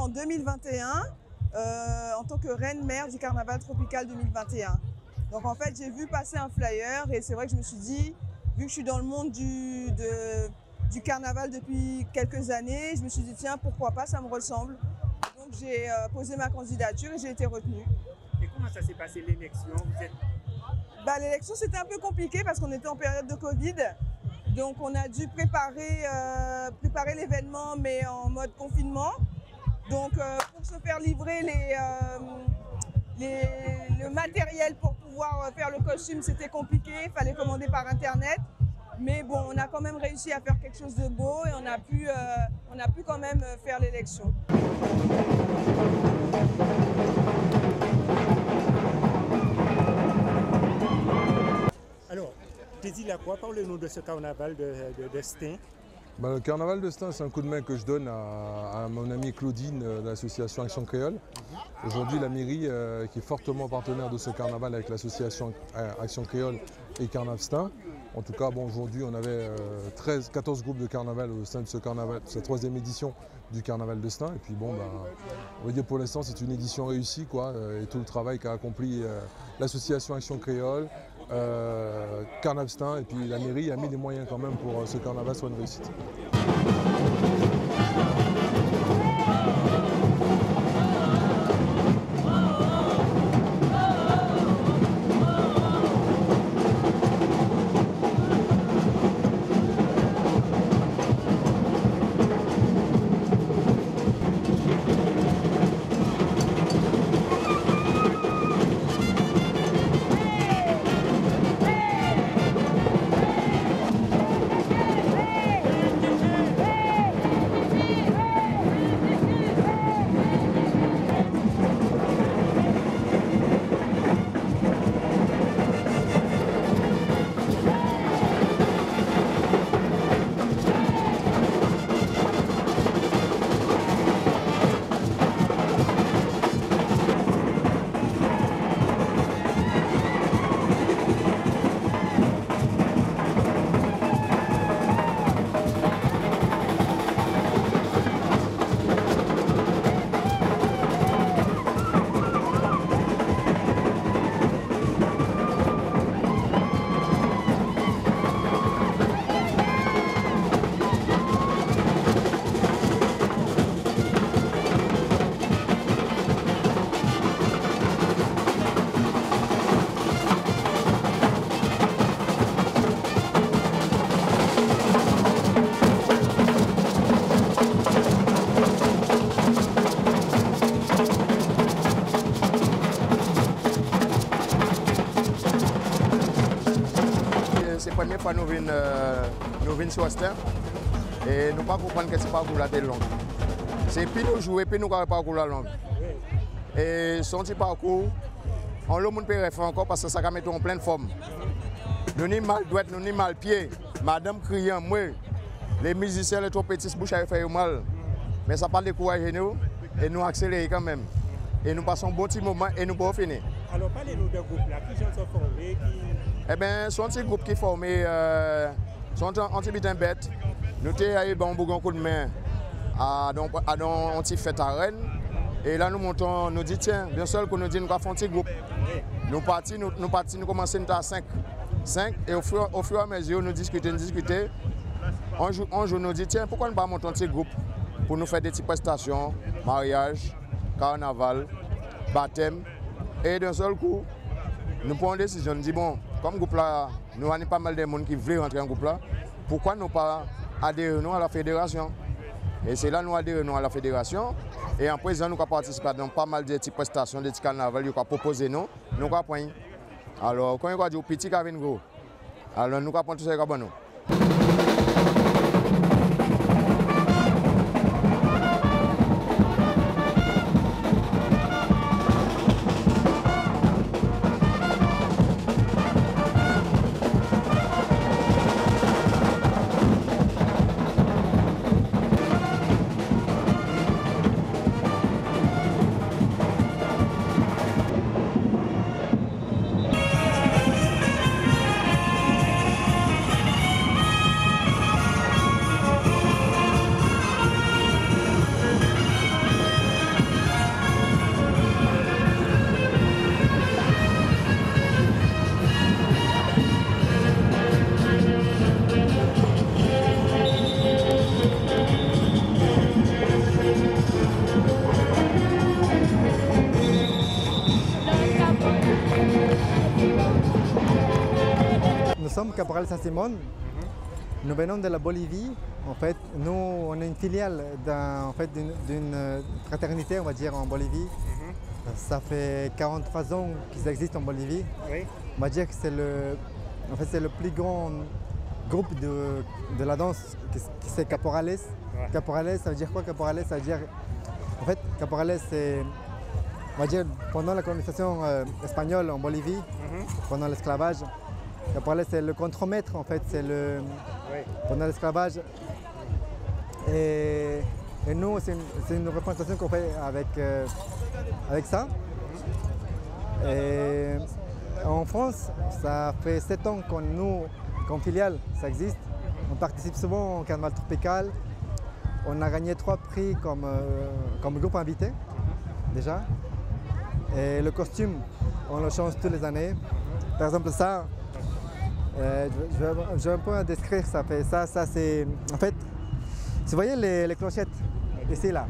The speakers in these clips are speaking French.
en 2021 en tant que reine mère du carnaval tropical 2021. Donc en fait, j'ai vu passer un flyer et c'est vrai que je me suis dit, vu que je suis dans le monde du carnaval depuis quelques années, je me suis dit tiens, pourquoi pas, ça me ressemble. Donc j'ai posé ma candidature et j'ai été retenue. Et comment ça s'est passé l'élection? L'élection c'était un peu compliqué parce qu'on était en période de Covid. Donc on a dû préparer l'événement mais en mode confinement. Donc pour se faire livrer le matériel pour pouvoir faire le costume, c'était compliqué, il fallait commander par internet. Mais bon, on a quand même réussi à faire quelque chose de beau et on a pu quand même faire l'élection. Alors, tu dis là quoi? Parle-nous de ce carnaval de Stein. Le carnaval de Stein, c'est un coup de main que je donne à mon amie Claudine de l'association Action Créole. Aujourd'hui, la mairie, qui est fortement partenaire de ce carnaval avec l'association Action Créole et Carnaval Stein. En tout cas, bon, aujourd'hui, on avait 14 groupes de carnaval au sein de ce carnaval, cette 3e édition du carnaval de Stein. Et puis bon, on va dire pour l'instant, c'est une édition réussie, quoi, et tout le travail qu'a accompli l'association Action Créole, Carnaval Stein, et puis la mairie a mis les moyens quand même pour que ce carnaval soit une réussite. C'est la première fois que nous venons sur Stein et nous ne comprenons pas que ce parcours là est long. C'est puis nous jouer, puis nous avons parcours là long. Et son petit parcours, on le monde peut refaire encore parce que ça va mettre en pleine forme. Nous n'avons mal droite, nous n'avons mal pied. Madame criant, moi, les musiciens, les trompettistes, bouche à faire mal. Mais ça pas décourager nous et nous accélérer quand même. Et nous passons un bon petit moment et nous pouvons finir. Alors parlez-nous de groupe là, qui sont formés, Eh bien, c'est un petit groupe qui est formé, sont un petit bitin bête. Nous avons un coup de main à un petit fête à Rennes. Et là, nous montons, nous disons, tiens, bien sûr que nous disons, nous avons fait un petit groupe. Nous partis, nous commençons à 5. Et au fur et à mesure, nous discutons. Un jour, nous disons, tiens, pourquoi nous ne pas monter un petit groupe pour nous faire des petites prestations, mariage, carnaval, baptême. Et d'un seul coup, nous prenons une décision. Nous disons, bon, comme groupe là, nous avons pas mal de monde qui veulent rentrer dans le groupe là, pourquoi nous pas adhérer à la fédération? Et c'est là que nous adhérons à la fédération. Et en présent, nous avons participé dans pas mal de petites prestations, de petits carnavals, nous avons proposé nous avons pris. Alors, quand on a dit petit qui gros, alors nous avons pris tout ça avec nous. sommes Caporal Saint-Simon. Nous venons de la Bolivie. En fait, nous, on est une filiale d'une fraternité, on va dire, en Bolivie. Ça fait 43 ans qu'ils existent en Bolivie. Oui. On va dire que c'est le plus grand groupe de la danse, c'est Caporales. Ouais. Caporales, ça veut dire quoi Caporales, ça veut dire... En fait, Caporales, c'est... On va dire, pendant la colonisation espagnole en Bolivie, pendant l'esclavage, Caporales, c'est le contremaître, en fait, c'est le... Oui. Pendant l'esclavage. Et nous, c'est une représentation qu'on fait avec ça. Et en France, ça fait 7 ans qu'en filiale, ça existe. On participe souvent au carnaval tropical. On a gagné 3 prix comme groupe invité, déjà. Et le costume, on le change toutes les années. Par exemple, ça, je vais un peu décrire, ça c'est... En fait, vous voyez les clochettes, ici, là.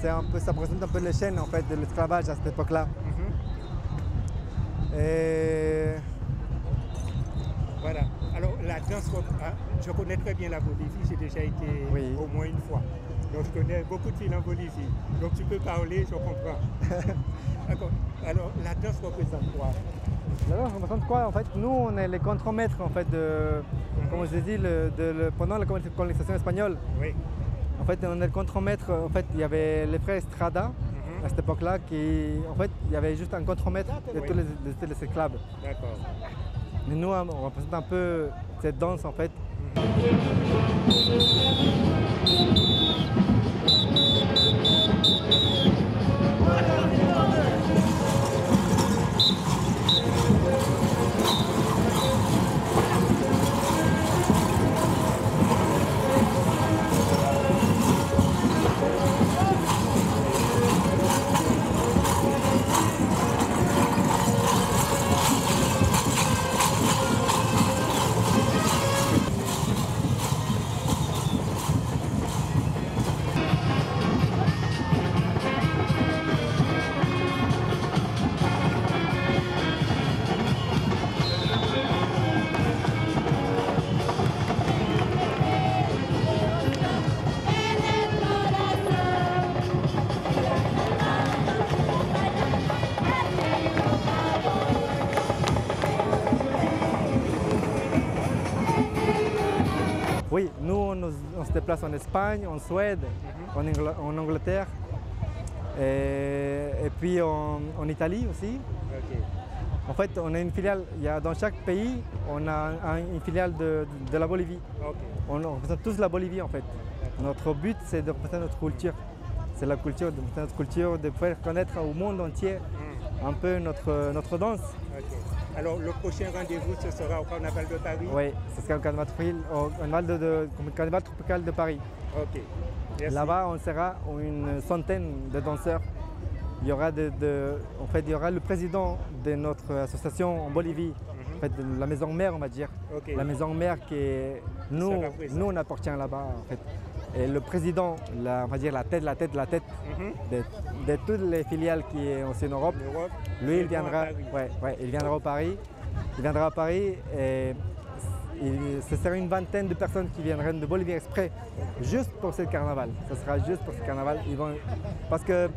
Ça représente un peu les chaînes, en fait, de l'esclavage à cette époque-là. Et... Voilà. Alors, la danse, je connais très bien la Bolivie, j'ai déjà été au moins une fois. Donc, je connais beaucoup de filles en Bolivie. Donc, tu peux parler, je comprends. D'accord. Alors, la danse représente quoi? La danse représente quoi? En fait, nous, on est les contremaîtres, en fait, comme je l'ai dit, pendant la colonisation espagnole. Oui. En fait, on est le contremaître. En fait, il y avait les frères Estrada à cette époque-là, en fait, il y avait juste un contremaître de tous les esclaves. D'accord. Mais nous, on représente un peu cette danse, en fait. Oui, nous, on se déplace en Espagne, en Suède, en Angleterre, et puis en Italie aussi. Okay. En fait, on a une filiale, dans chaque pays, on a une filiale de la Bolivie. Okay. On représente tous la Bolivie, en fait. Notre but, c'est de représenter notre culture. C'est la culture, de représenter notre culture, de faire connaître au monde entier un peu notre danse. Okay. Alors, le prochain rendez-vous, ce sera au Carnaval de Paris? Oui, ce sera au Carnaval tropical de Paris. Ok. Là-bas, on sera une centaine de danseurs. Il y aura, en fait, il y aura le président de notre association en Bolivie, en fait, de la maison mère, on va dire. Okay. La maison mère qui est... Nous, on appartient là-bas, en fait. Et le président, on va dire la tête de toutes les filiales qui sont en Europe, lui, il viendra, il viendra au Paris. Il viendra à Paris et ce sera une vingtaine de personnes qui viendront de Bolivie exprès, juste pour ce carnaval. Ce sera juste pour ce carnaval. Parce que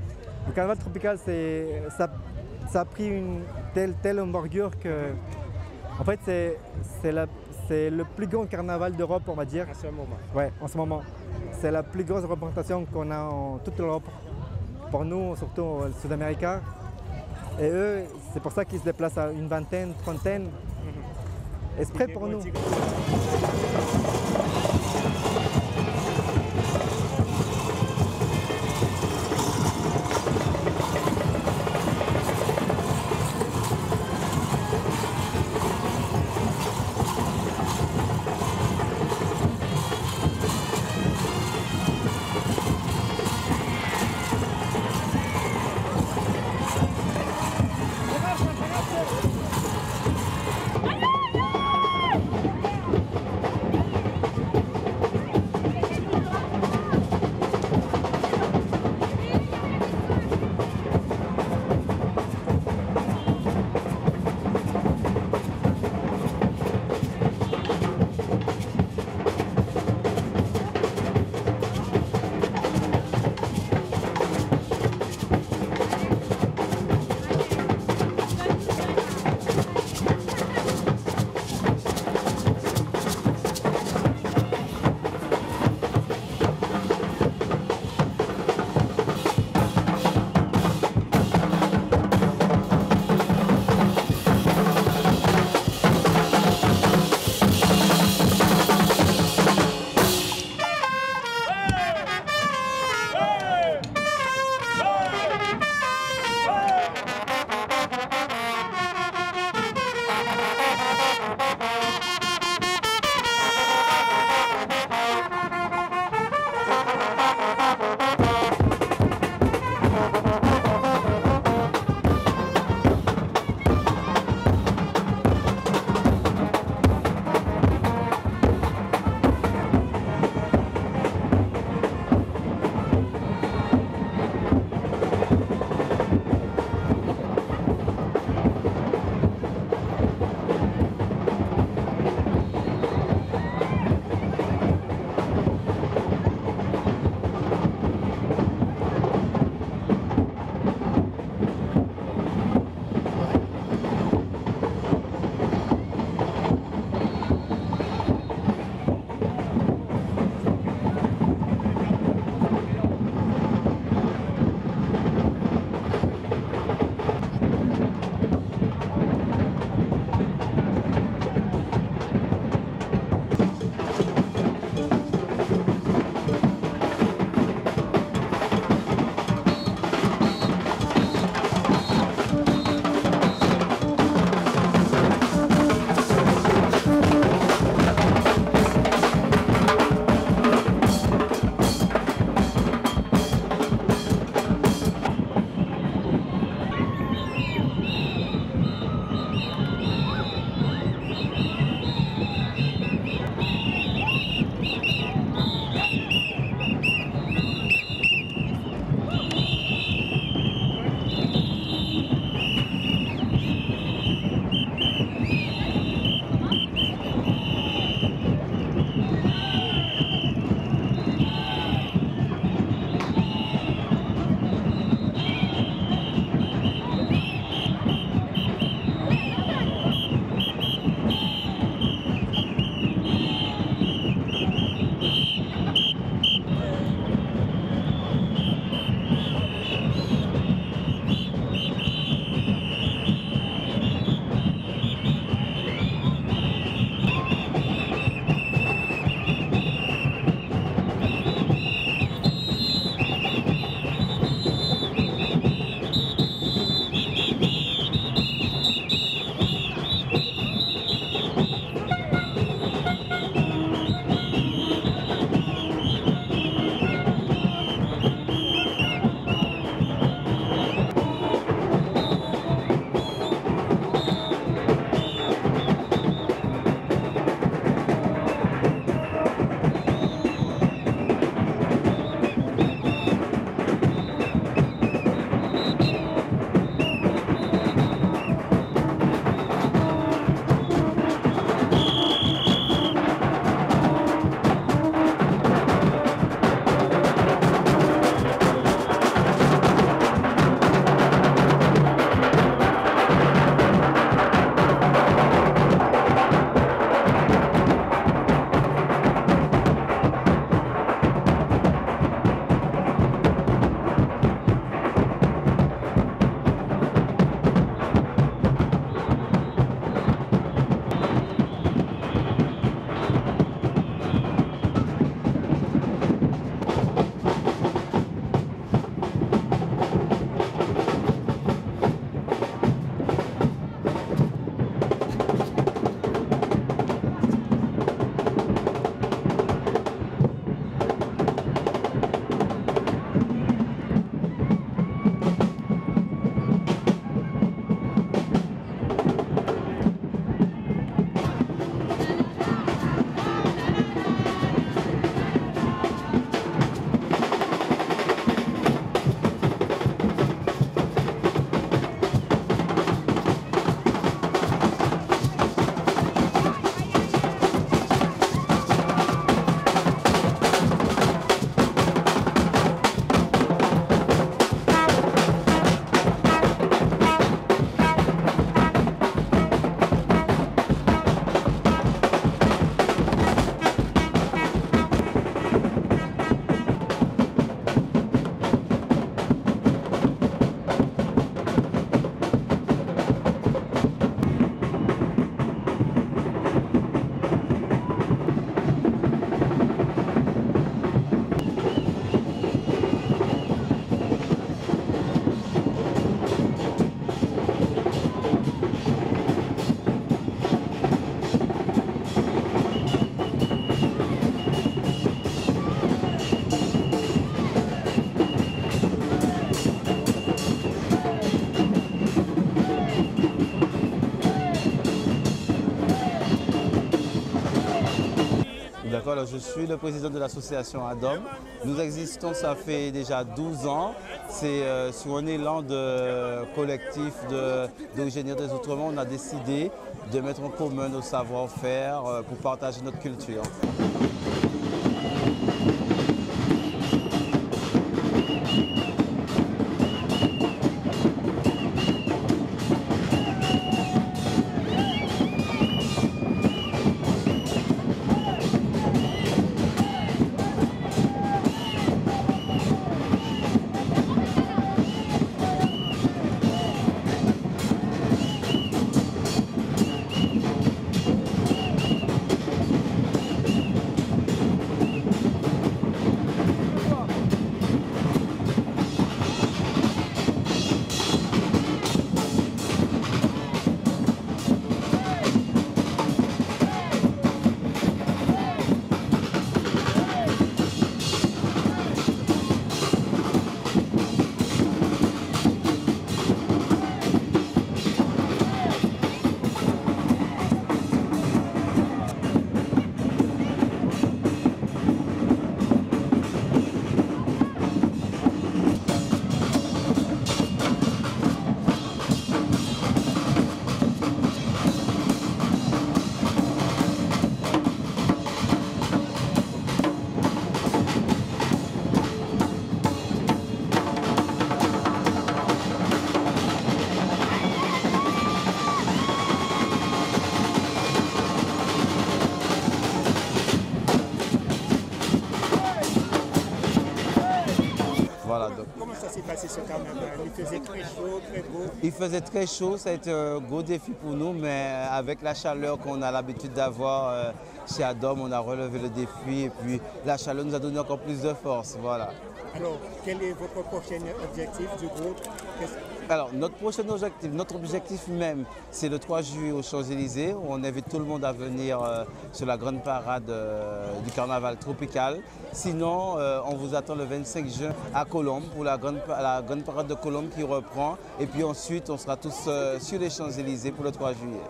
le carnaval tropical, ça a pris une telle envergure que, en fait, c'est le plus grand carnaval d'Europe, on va dire. En ce moment. Oui, en ce moment. C'est la plus grosse représentation qu'on a en toute l'Europe. Pour nous, surtout aux Sud-Américains. Et eux, c'est pour ça qu'ils se déplacent à une vingtaine, trentaine, exprès pour nous. Voilà, je suis le président de l'association ADOM. Nous existons, ça fait déjà 12 ans. C'est sur un élan de collectif d'originaires des Outre-mer, on a décidé de mettre en commun nos savoir-faire pour partager notre culture. Voilà, donc. Comment ça s'est passé ce carnaval? Il faisait très chaud, très beau. Il faisait très chaud, ça a été un gros défi pour nous, mais avec la chaleur qu'on a l'habitude d'avoir chez ADOM, on a relevé le défi et puis la chaleur nous a donné encore plus de force. Voilà. Alors, quel est votre prochain objectif du groupe? Alors, notre objectif même, c'est le 3 juillet aux Champs-Élysées. On invite tout le monde à venir sur la grande parade du carnaval tropical. Sinon, on vous attend le 25 juin à Colombes pour la grande parade de Colombes qui reprend. Et puis ensuite, on sera tous sur les Champs-Élysées pour le 3 juillet.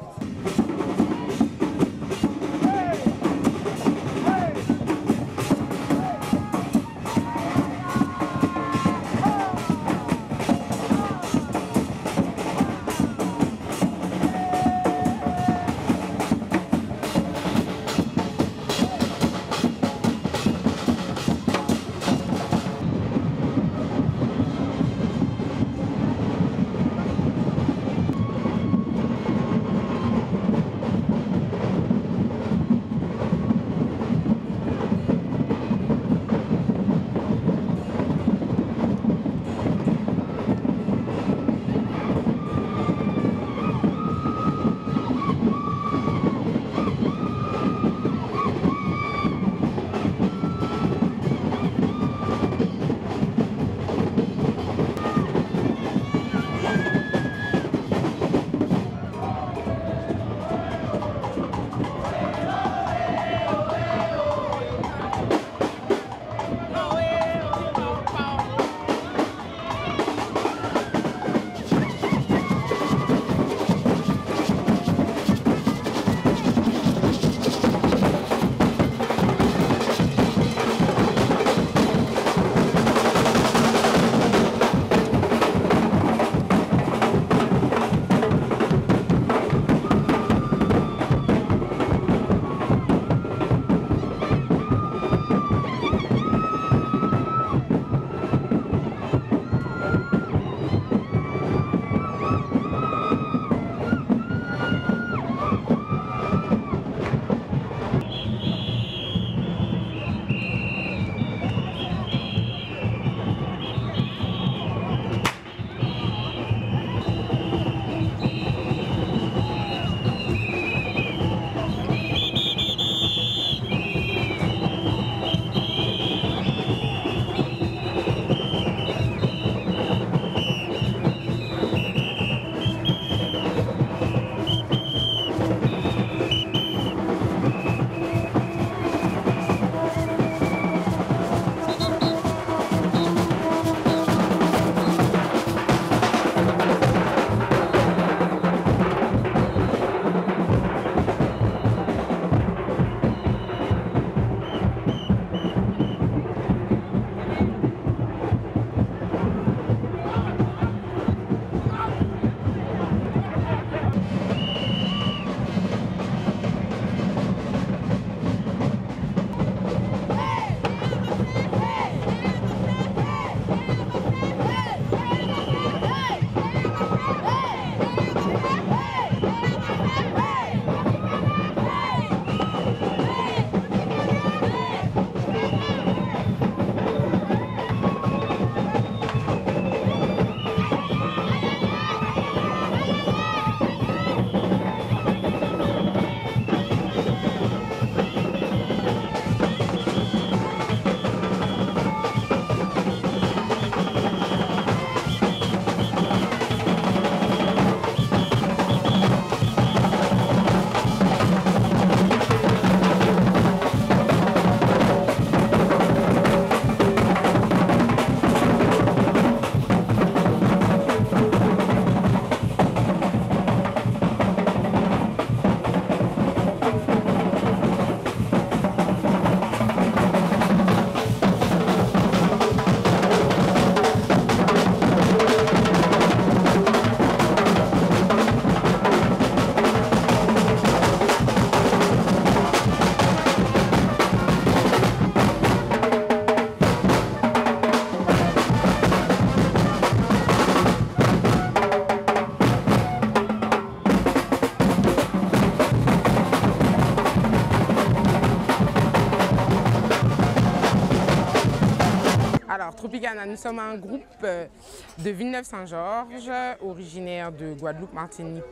Tropicana, nous sommes un groupe de Villeneuve-Saint-Georges, originaire de Guadeloupe, Martinique,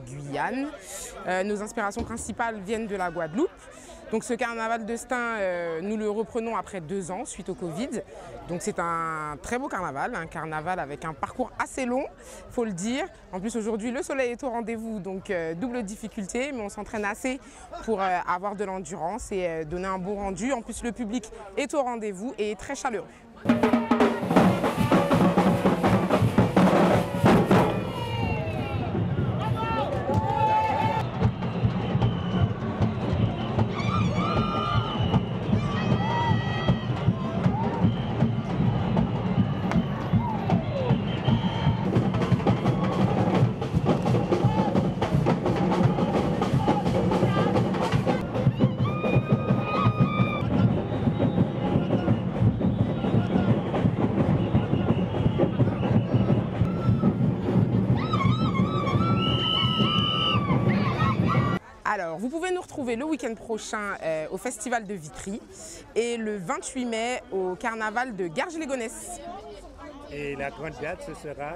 Guyane. Nos inspirations principales viennent de la Guadeloupe. Donc ce carnaval de Stein, nous le reprenons après 2 ans suite au Covid. Donc c'est un très beau carnaval avec un parcours assez long, il faut le dire. En plus aujourd'hui le soleil est au rendez-vous, donc double difficulté, mais on s'entraîne assez pour avoir de l'endurance et donner un bon rendu. En plus le public est au rendez-vous et est très chaleureux. Alors, vous pouvez nous retrouver le week-end prochain au Festival de Vitry et le 28 mai au Carnaval de Garges-les-Gonesse. Et la grande date, ce sera?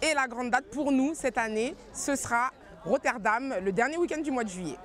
Et la grande date pour nous cette année, ce sera Rotterdam, le dernier week-end du mois de juillet.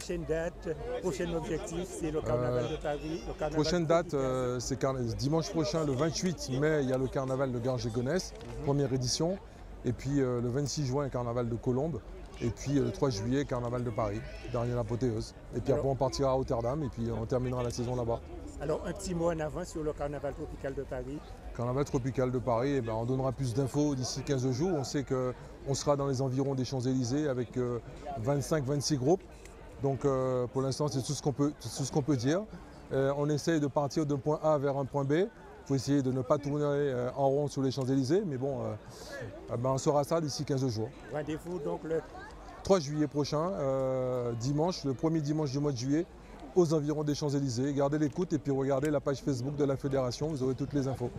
prochaine date, prochain objectif, c'est le carnaval de Paris. Prochaine date, c'est dimanche prochain, le 28 mai, il y a le carnaval de Garges-et-Gonesse, première édition. Et puis le 26 juin, carnaval de Colombes. Et puis le 3 juillet, carnaval de Paris, dernière apothéose. Et puis après, on partira à Rotterdam et puis on terminera la saison là-bas. Alors, un petit mot en avant sur le carnaval tropical de Paris. Carnaval tropical de Paris, eh ben, on donnera plus d'infos d'ici 15 jours. On sait qu'on sera dans les environs des Champs-Élysées avec 25-26 groupes. Donc pour l'instant, c'est tout ce qu'on peut dire. On essaye de partir d'un point A vers un point B. Il faut essayer de ne pas tourner en rond sur les Champs-Élysées. Mais bon, on saura ça d'ici 15 jours. Rendez-vous donc le 3 juillet prochain, dimanche, le premier dimanche du mois de juillet, aux environs des Champs-Élysées. Gardez l'écoute et puis regardez la page Facebook de la Fédération, vous aurez toutes les infos.